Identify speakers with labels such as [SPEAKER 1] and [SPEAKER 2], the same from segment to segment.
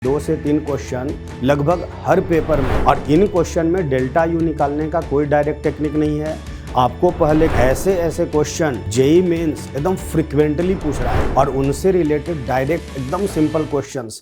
[SPEAKER 1] 2 से 3 क्वेश्चन लगभग हर पेपर में, और इन क्वेश्चन में डेल्टा यू निकालने का कोई डायरेक्ट टेक्निक नहीं है। आपको पहले ऐसे क्वेश्चन जेईई मेंस एकदम फ्रिक्वेंटली पूछ रहा है और उनसे रिलेटेड डायरेक्ट एकदम simple questions.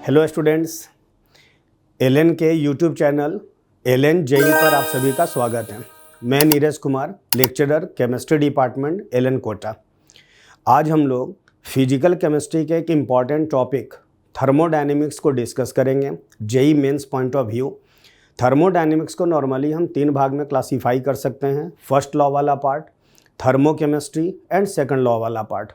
[SPEAKER 1] Hello students, LN के यूट्यूब चैनल एलएन जेईई पर आप सभी का स्वागत है। मैं Neeraj Kumar, lecturer chemistry department LN Kota. आज हम लोग फिजिकल केमिस्ट्री के एक इम्पॉर्टेंट टॉपिक थर्मोडायनेमिक्स को डिस्कस करेंगे JEE mains point of view. Thermodynamics को नॉर्मली हम 3 भाग में क्लासीफाई कर सकते हैं। फर्स्ट लॉ वाला part, thermochemistry and second law वाला पार्ट।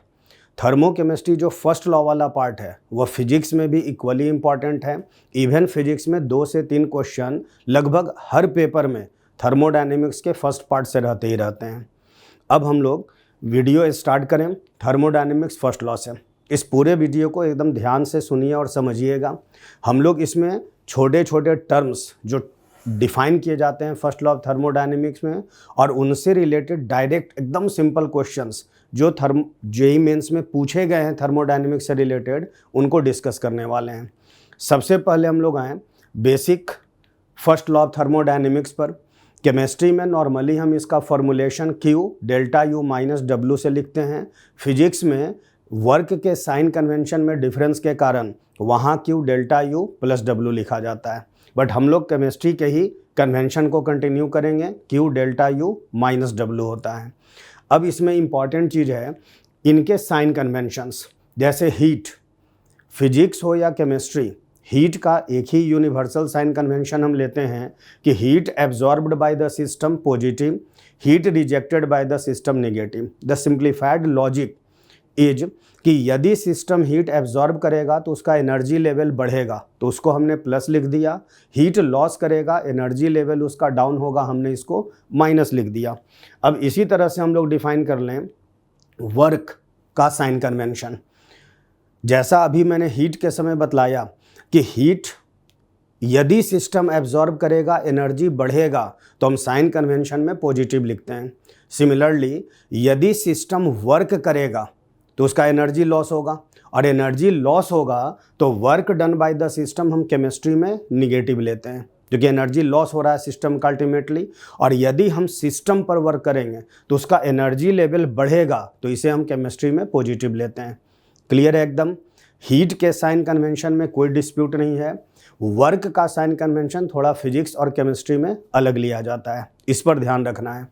[SPEAKER 1] थर्मोकेमिस्ट्री जो फर्स्ट लॉ वाला पार्ट है वह फिजिक्स में भी इक्वली इम्पॉर्टेंट है। इवन फिजिक्स में 2 से 3 क्वेश्चन लगभग हर पेपर में थर्मोडायनेमिक्स के फर्स्ट पार्ट से रहते ही रहते हैं। अब हम लोग वीडियो स्टार्ट करें थर्मोडायनेमिक्स फर्स्ट लॉ से। इस पूरे वीडियो को एकदम ध्यान से सुनिए और समझिएगा। हम लोग इसमें छोटे छोटे टर्म्स जो डिफाइन किए जाते हैं फर्स्ट लॉ ऑफ थर्मोडायनेमिक्स में, और उनसे रिलेटेड डायरेक्ट एकदम सिंपल क्वेश्चंस जो जेईई मेंस में पूछे गए हैं थर्मोडायनेमिक्स से रिलेटेड, उनको डिस्कस करने वाले हैं। सबसे पहले हम लोग आए basic first law of thermodynamics पर। केमिस्ट्री में नॉर्मली हम इसका formulation Q delta U minus W से लिखते हैं। फिजिक्स में वर्क के साइन कन्वेंशन में डिफरेंस के कारण वहाँ Q delta U plus W लिखा जाता है, बट हम लोग केमिस्ट्री के ही कन्वेंशन को कंटिन्यू करेंगे। Q delta U minus W होता है। अब इसमें इम्पॉर्टेंट चीज़ है इनके साइन कन्वेंशंस। जैसे हीट, फिजिक्स हो या केमिस्ट्री, हीट का एक ही यूनिवर्सल साइन कन्वेंशन हम लेते हैं कि heat absorbed by the system positive, heat rejected by the system negative. The simplified logic is कि यदि सिस्टम हीट एब्जॉर्ब करेगा तो उसका एनर्जी लेवल बढ़ेगा, तो उसको हमने प्लस लिख दिया। हीट लॉस करेगा, एनर्जी लेवल उसका डाउन होगा, हमने इसको माइनस लिख दिया। अब इसी तरह से हम लोग डिफाइन कर लें वर्क का साइन कन्वेंशन। जैसा अभी मैंने हीट के समय बतलाया कि हीट यदि सिस्टम एब्जॉर्ब करेगा, एनर्जी बढ़ेगा, तो हम साइन कन्वेंशन में पॉजिटिव लिखते हैं। सिमिलरली यदि सिस्टम वर्क करेगा तो उसका एनर्जी लॉस होगा, और एनर्जी लॉस होगा तो work done by the system हम केमिस्ट्री में निगेटिव लेते हैं, क्योंकि एनर्जी लॉस हो रहा है सिस्टम का अल्टीमेटली। और यदि हम सिस्टम पर वर्क करेंगे तो उसका एनर्जी लेवल बढ़ेगा, तो इसे हम केमिस्ट्री में पॉजिटिव लेते हैं। क्लियर है एकदम। हीट के साइन कन्वेंशन में कोई डिस्प्यूट नहीं है। वर्क का साइन कन्वेंशन थोड़ा फिजिक्स और केमिस्ट्री में अलग लिया जाता है, इस पर ध्यान रखना है।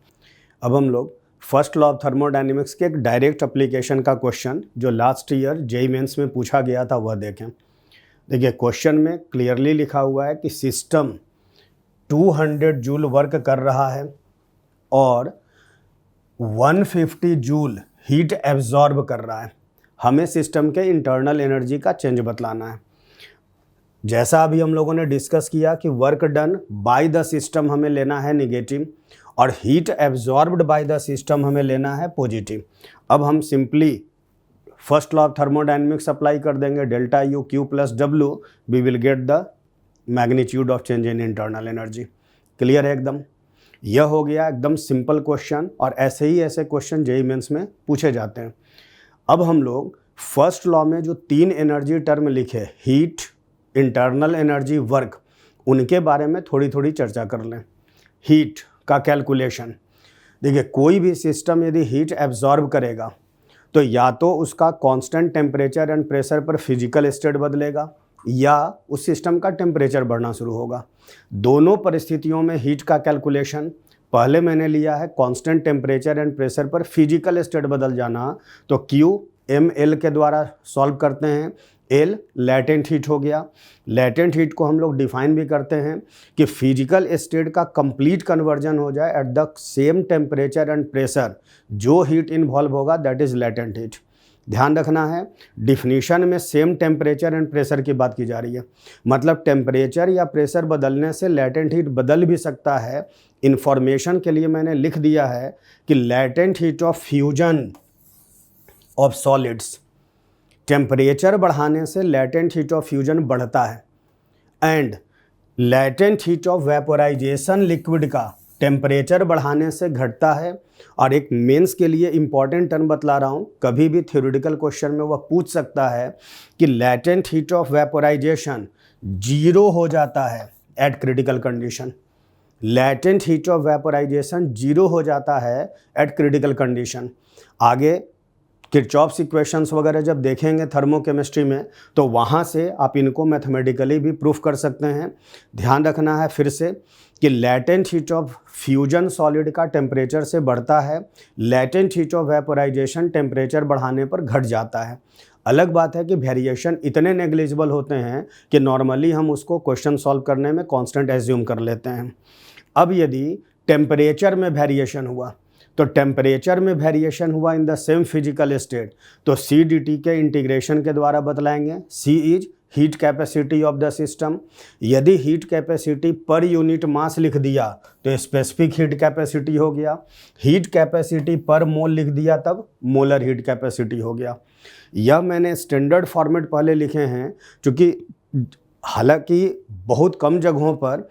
[SPEAKER 1] अब हम लोग फर्स्ट लॉ ऑफ थर्मोडायनेमिक्स के एक डायरेक्ट एप्लीकेशन का क्वेश्चन जो लास्ट ईयर जेईई मेंस में पूछा गया था वह देखें। देखिए क्वेश्चन में क्लियरली लिखा हुआ है कि सिस्टम 200 जूल वर्क कर रहा है और 150 जूल हीट एब्जॉर्ब कर रहा है। हमें सिस्टम के इंटरनल एनर्जी का चेंज बतलाना है। जैसा अभी हम लोगों ने डिस्कस किया कि work done by the system हमें लेना है निगेटिव, और heat absorbed by the system हमें लेना है पॉजिटिव। अब हम simply first law of thermodynamics apply कर देंगे। Delta U Q plus W, we will get the magnitude of change in internal energy. Clear है एकदम। यह हो गया एकदम सिंपल क्वेश्चन, और ऐसे क्वेश्चन जेईई मेंस में पूछे जाते हैं। अब हम लोग फर्स्ट लॉ में जो 3 एनर्जी टर्म लिखे, हीट, इंटरनल एनर्जी, वर्क, उनके बारे में थोड़ी चर्चा कर लें। हीट का कैलकुलेशन, देखिए कोई भी सिस्टम यदि हीट एब्जॉर्ब करेगा तो या तो उसका कांस्टेंट टेम्परेचर एंड प्रेशर पर फिजिकल स्टेट बदलेगा, या उस सिस्टम का टेम्परेचर बढ़ना शुरू होगा। दोनों परिस्थितियों में हीट का कैलकुलेशन, पहले मैंने लिया है कांस्टेंट टेम्परेचर एंड प्रेशर पर फिजिकल स्टेट बदल जाना, तो Q mL के द्वारा सॉल्व करते हैं। L लैटेंट हीट हो गया। लैटेंट हीट को हम लोग डिफाइन भी करते हैं कि फिजिकल स्टेट का कंप्लीट कन्वर्जन हो जाए at the same temperature and pressure, जो हीट इन्वॉल्व होगा दैट इज़ लैटेंट हीट। ध्यान रखना है, डिफिनीशन में सेम टेम्परेचर एंड प्रेशर की बात की जा रही है, मतलब टेम्परेचर या प्रेशर बदलने से लैटेंट हीट बदल भी सकता है। इन्फॉर्मेशन के लिए मैंने लिख दिया है कि latent heat of fusion of solids, temperature बढ़ाने से लैटेंट हीट ऑफ फ्यूजन बढ़ता है, and latent heat of vaporisation liquid का टेम्परेचर बढ़ाने से घटता है। और एक मेंस के लिए इम्पॉर्टेंट टर्म बतला रहा हूँ, कभी भी थ्योरेटिकल क्वेश्चन में वह पूछ सकता है कि लैटेंट हीट ऑफ वेपोराइजेशन 0 हो जाता है eight critical condition. Latent heat of vaporisation 0 हो जाता है एट क्रिटिकल कंडीशन। आगे किरचॉफ्स इक्वेशंस वगैरह जब देखेंगे थर्मोकेमिस्ट्री में तो वहाँ से आप इनको मैथमेटिकली भी प्रूफ कर सकते हैं। ध्यान रखना है फिर से कि latent heat of fusion solid का टेम्परेचर से बढ़ता है, latent heat of vaporisation temperature बढ़ाने पर घट जाता है। अलग बात है कि वेरिएशन इतने नेग्लिजिबल होते हैं कि नॉर्मली हम उसको क्वेश्चन सॉल्व करने में कांस्टेंट एज्यूम कर लेते हैं। अब यदि टेम्परेचर में वेरिएशन हुआ तो टेम्परेचर में वेरिएशन हुआ in the same physical state तो सी डी टी के इंटीग्रेशन के द्वारा बतलाएंगे। C is heat capacity of the system. यदि heat capacity per unit mass लिख दिया तो स्पेसिफिक हीट कैपेसिटी हो गया, हीट कैपेसिटी पर मोल लिख दिया तब मोलर हीट कैपेसिटी हो गया। यह मैंने स्टैंडर्ड फॉर्मेट पहले लिखे हैं क्योंकि हालांकि बहुत कम जगहों पर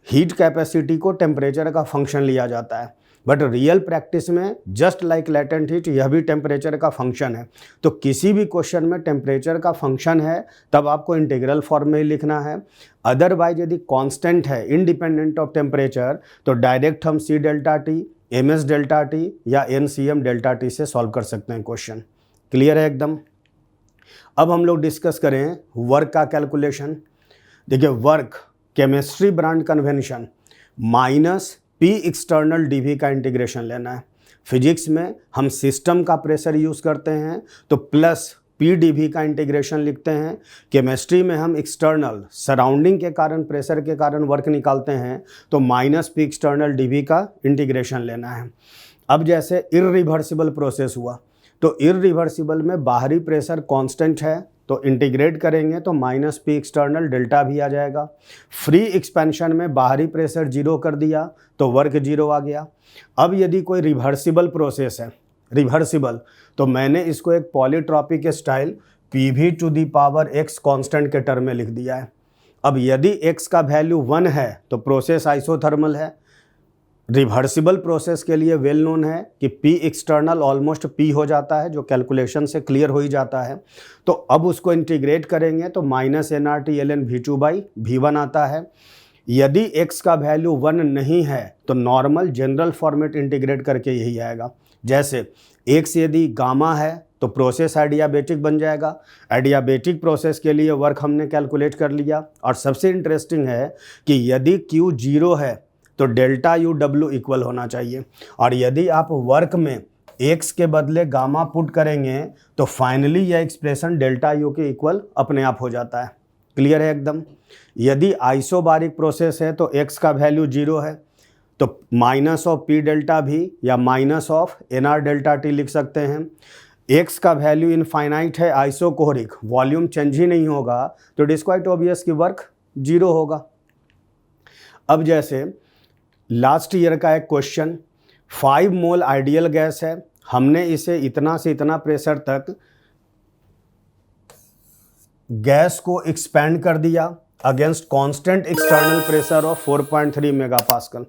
[SPEAKER 1] हीट कैपेसिटी को टेम्परेचर का फंक्शन लिया जाता है, बट रियल प्रैक्टिस में जस्ट लाइक लैटेंट हीट यह भी टेम्परेचर का फंक्शन है। तो किसी भी क्वेश्चन में टेम्परेचर का फंक्शन है तब आपको इंटीग्रल फॉर्म में ही लिखना है। अदरवाइज यदि कांस्टेंट है इंडिपेंडेंट ऑफ टेम्परेचर तो डायरेक्ट हम C delta T, M S delta T या N C M delta T से सॉल्व कर सकते हैं क्वेश्चन। क्लियर है एकदम। अब हम लोग डिस्कस करें वर्क का कैलकुलेशन। देखिए work chemistry brand convention minus P external DV का इंटीग्रेशन लेना है। फिजिक्स में हम सिस्टम का प्रेशर यूज़ करते हैं तो प्लस पी डीवी का इंटीग्रेशन लिखते हैं। केमिस्ट्री में हम एक्सटर्नल सराउंडिंग के कारण प्रेशर के कारण वर्क निकालते हैं तो माइनस पी एक्सटर्नल डीवी का इंटीग्रेशन लेना है। अब जैसे इररिवर्सिबल प्रोसेस हुआ तो इररिवर्सिबल में बाहरी प्रेशर कांस्टेंट है तो इंटीग्रेट करेंगे तो माइनस पी एक्सटर्नल डेल्टा भी आ जाएगा। फ्री एक्सपेंशन में बाहरी प्रेशर 0 कर दिया तो वर्क 0 आ गया। अब यदि कोई रिवर्सिबल प्रोसेस है, रिवर्सिबल, तो मैंने इसको एक polytropic style P to the power x constant के टर्म में लिख दिया है। अब यदि x का वैल्यू 1 है तो प्रोसेस आइसोथर्मल है। रिवर्सिबल प्रोसेस के लिए वेल नोन है कि P एक्सटर्नल ऑलमोस्ट P हो जाता है, जो कैलकुलेशन से क्लियर हो ही जाता है। तो अब उसको इंटीग्रेट करेंगे तो minus N R T L N V two by V one आता है। यदि x का वैल्यू 1 नहीं है तो नॉर्मल जनरल फॉर्मेट इंटीग्रेट करके यही आएगा। जैसे x यदि गामा है तो प्रोसेस एडियाबेटिक बन जाएगा। एडियाबेटिक प्रोसेस के लिए वर्क हमने कैलकुलेट कर लिया। और सबसे इंटरेस्टिंग है कि यदि Q 0 है तो डेल्टा यू डब्ल्यू इक्वल होना चाहिए। और यदि आप वर्क में x के बदले गामा पुट करेंगे तो फाइनली यह एक्सप्रेशन डेल्टा यू के इक्वल अपने आप हो जाता है। क्लियर है एकदम। यदि आइसोबारिक प्रोसेस है तो x का वैल्यू 0 है तो माइनस ऑफ पी डेल्टा भी या minus of N R delta T लिख सकते हैं। x का वैल्यू इनफाइनाइट है, आइसोकोरिक, वॉल्यूम चेंज ही नहीं होगा तो इट इज क्वाइट ऑब्वियस कि वर्क 0 होगा। अब जैसे लास्ट ईयर का एक क्वेश्चन, 5 मोल आइडियल गैस है, हमने इसे इतना से इतना प्रेशर तक गैस को एक्सपेंड कर दिया against constant external pressure of 4.3 megapascal.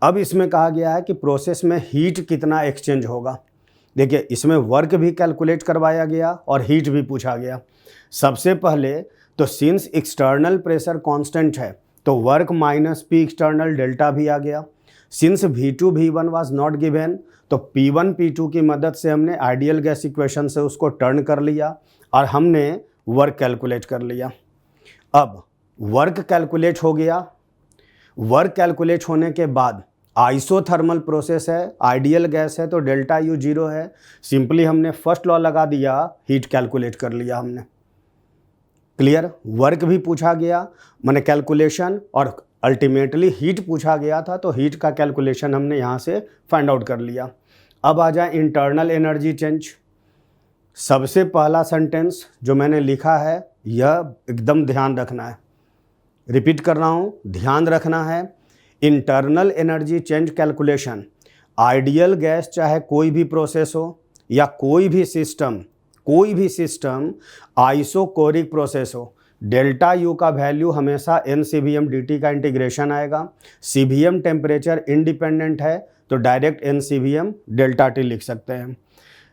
[SPEAKER 1] अब इसमें कहा गया है कि प्रोसेस में हीट कितना एक्सचेंज होगा। देखिए इसमें वर्क भी कैलकुलेट करवाया गया और हीट भी पूछा गया। सबसे पहले तो सिंस एक्सटर्नल प्रेशर कांस्टेंट है तो work minus P external delta भी आ गया। Since V2 V1 was not given तो P1 P2 की मदद से हमने आइडियल गैस इक्वेशन से उसको टर्न कर लिया और हमने वर्क कैलकुलेट कर लिया। अब वर्क कैलकुलेट हो गया। वर्क कैलकुलेट होने के बाद आइसोथर्मल प्रोसेस है, आइडियल गैस है तो डेल्टा यू 0 है। सिंपली हमने फर्स्ट लॉ लगा दिया, हीट कैलकुलेट कर लिया हमने। क्लियर। वर्क भी पूछा गया, मैंने कैलकुलेशन, और अल्टीमेटली हीट पूछा गया था तो हीट का कैलकुलेशन हमने यहाँ से फाइंड आउट कर लिया। अब आ जाए इंटरनल एनर्जी चेंज। सबसे पहला सेंटेंस जो मैंने लिखा है यह एकदम ध्यान रखना है, रिपीट कर रहा हूँ, ध्यान रखना है। Internal energy change calculation, ideal gas चाहे कोई भी प्रोसेस हो या कोई भी सिस्टम आइसोकोरिक प्रोसेस हो, डेल्टा यू का वैल्यू हमेशा एन CVM dt का इंटीग्रेशन आएगा। CVM टेम्परेचर इंडिपेंडेंट है तो direct N CVM delta T लिख सकते हैं।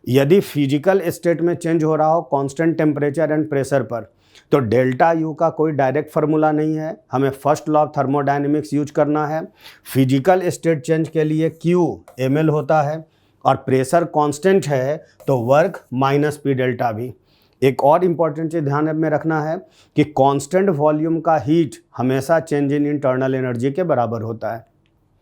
[SPEAKER 1] यदि फिजिकल स्टेट में चेंज हो रहा हो कांस्टेंट टेम्परेचर एंड प्रेशर पर, तो डेल्टा यू का कोई डायरेक्ट फार्मूला नहीं है, हमें first law of thermodynamics use करना है। फिजिकल स्टेट चेंज के लिए Q ml होता है और प्रेशर कांस्टेंट है तो वर्क माइनस P डेल्टा भी। एक और इम्पॉर्टेंट चीज़ ध्यान में रखना है कि कांस्टेंट वॉल्यूम का हीट हमेशा चेंज इन इंटरनल एनर्जी के बराबर होता है।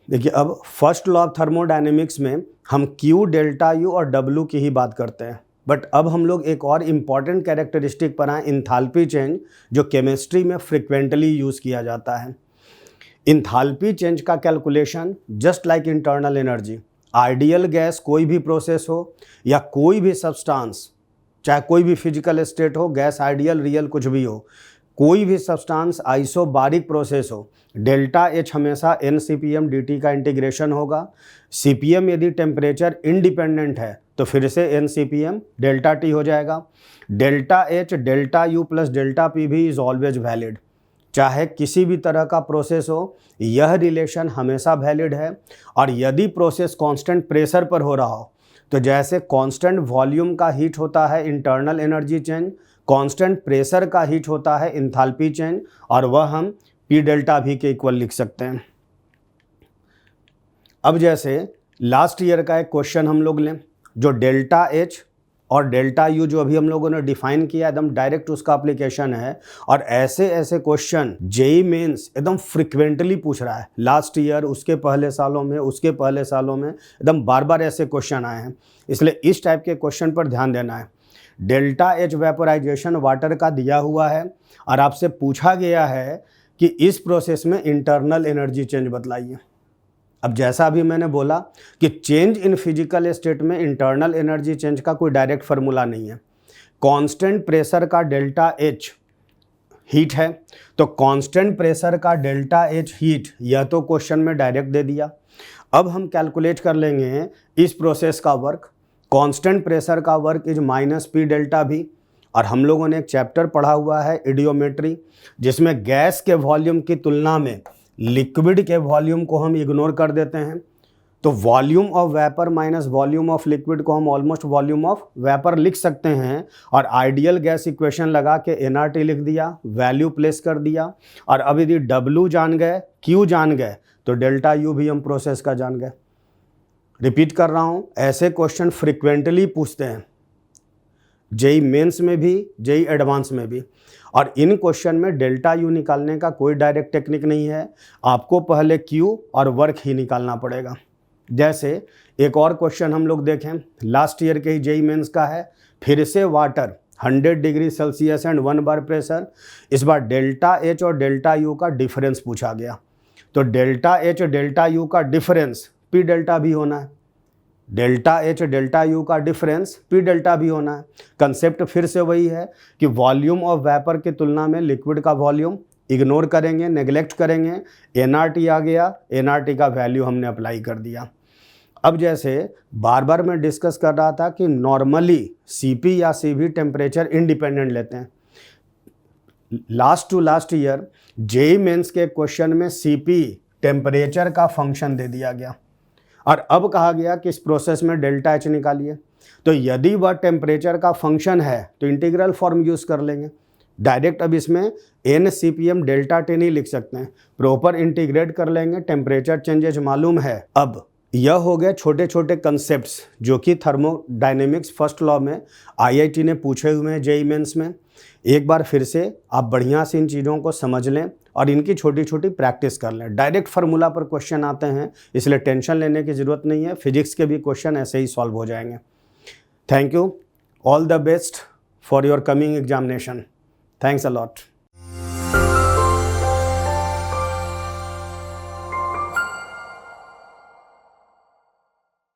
[SPEAKER 1] देखिए, अब फर्स्ट लॉ ऑफ थर्मोडायनेमिक्स में हम Q डेल्टा यू और W की ही बात करते हैं, बट अब हम लोग एक और इम्पॉर्टेंट कैरेक्टरिस्टिक पर आए, इंथाल्पी चेंज, जो केमिस्ट्री में फ्रिक्वेंटली यूज़ किया जाता है। इंथाल्पी चेंज का calculation just like internal energy, ideal gas कोई भी प्रोसेस हो या कोई भी सब्सटेंस, चाहे कोई भी फिजिकल स्टेट हो, गैस आइडियल रियल कुछ भी हो, कोई भी सब्सटेंस आइसोबारिक प्रोसेस हो, डेल्टा एच हमेशा एन CPM dt का इंटीग्रेशन होगा। CPM यदि टेम्परेचर इंडिपेंडेंट है तो फिर से एन CPM डेल्टा टी हो जाएगा। Delta H delta U plus delta P भी इज़ ऑलवेज वैलिड, चाहे किसी भी तरह का प्रोसेस हो, यह रिलेशन हमेशा वैलिड है। और यदि प्रोसेस कांस्टेंट प्रेशर पर हो रहा हो तो जैसे कांस्टेंट वॉल्यूम का हीट होता है internal energy change, constant pressure का हीट होता है इंथाल्पी चेंज, और वह हम P डेल्टा V के इक्वल लिख सकते हैं। अब जैसे लास्ट ईयर का एक क्वेश्चन हम लोग लें, जो डेल्टा H और डेल्टा U जो अभी हम लोगों ने डिफाइन किया, एकदम डायरेक्ट उसका एप्लीकेशन है। और ऐसे ऐसे क्वेश्चन JEE मेंस एकदम फ्रिक्वेंटली पूछ रहा है, लास्ट ईयर, उसके पहले सालों में, उसके पहले सालों में एकदम बार बार ऐसे क्वेश्चन आए हैं, इसलिए इस टाइप के क्वेश्चन पर ध्यान देना है। डेल्टा H वेपोराइजेशन वाटर का दिया हुआ है और आपसे पूछा गया है कि इस प्रोसेस में इंटरनल एनर्जी चेंज बतलाइए। अब जैसा अभी मैंने बोला कि चेंज इन फिजिकल स्टेट में इंटरनल एनर्जी चेंज का कोई डायरेक्ट फार्मूला नहीं है। कांस्टेंट प्रेशर का डेल्टा H हीट है तो कांस्टेंट प्रेशर का डेल्टा H हीट, यह तो क्वेश्चन में डायरेक्ट दे दिया। अब हम कैलकुलेट कर लेंगे इस प्रोसेस का वर्क। कांस्टेंट प्रेशर का work is minus P delta V, और हम लोगों ने एक चैप्टर पढ़ा हुआ है इडियोमेट्री, जिसमें गैस के वॉल्यूम की तुलना में लिक्विड के वॉल्यूम को हम इग्नोर कर देते हैं। तो volume of vapour minus volume of liquid को हम ऑलमोस्ट वॉल्यूम ऑफ वेपर लिख सकते हैं, और आइडियल गैस इक्वेशन लगा के nRT लिख दिया, वैल्यू प्लेस कर दिया। और अब यदि W जान गए, Q जान गए, तो डेल्टा U भी हम प्रोसेस का जान गए। रिपीट कर रहा हूँ, ऐसे क्वेश्चन फ्रिक्वेंटली पूछते हैं, JEE मेंस में भी, JEE एडवांस में भी। और इन क्वेश्चन में डेल्टा यू निकालने का कोई डायरेक्ट टेक्निक नहीं है, आपको पहले Q और वर्क ही निकालना पड़ेगा। जैसे एक और क्वेश्चन हम लोग देखें, लास्ट ईयर के ही JEE मेंस का है, फिर से water 100 degree Celsius and 1 bar pressure. इस बार डेल्टा H और डेल्टा U का डिफरेंस पूछा गया, तो डेल्टा H डेल्टा U का डिफरेंस P डेल्टा भी होना है, डेल्टा H डेल्टा U का डिफरेंस P डेल्टा भी होना है। कंसेप्ट फिर से वही है कि वॉल्यूम ऑफ वेपर की तुलना में लिक्विड का वॉल्यूम इग्नोर करेंगे, नेग्लेक्ट करेंगे। nRT आ गया, nRT का वैल्यू हमने अप्लाई कर दिया। अब जैसे बार बार मैं डिस्कस कर रहा था कि नॉर्मली CP या CV टेम्परेचर इंडिपेंडेंट लेते हैं। Last to last year JEE mains के क्वेश्चन में CP टेम्परेचर का फंक्शन दे दिया गया, और अब कहा गया कि इस प्रोसेस में डेल्टा H निकालिए। तो यदि वह टेम्परेचर का फंक्शन है तो इंटीग्रल फॉर्म यूज़ कर लेंगे डायरेक्ट। अब इसमें एन CPM डेल्टा टी नहीं लिख सकते हैं, प्रॉपर इंटीग्रेट कर लेंगे, टेम्परेचर चेंजेज मालूम है। अब यह हो गए छोटे छोटे कंसेप्ट्स जो कि थर्मोडायनेमिक्स फर्स्ट लॉ में IIT ने पूछे हुए हैं JEE मेंस में। एक बार फिर से आप बढ़िया से इन चीज़ों को समझ लें और इनकी छोटी छोटी प्रैक्टिस कर लें। डायरेक्ट फार्मूला पर क्वेश्चन आते हैं, इसलिए टेंशन लेने की ज़रूरत नहीं है, फिजिक्स के भी क्वेश्चन ऐसे ही सॉल्व हो जाएंगे। Thank you, all the best for your coming examination. Thanks a lot.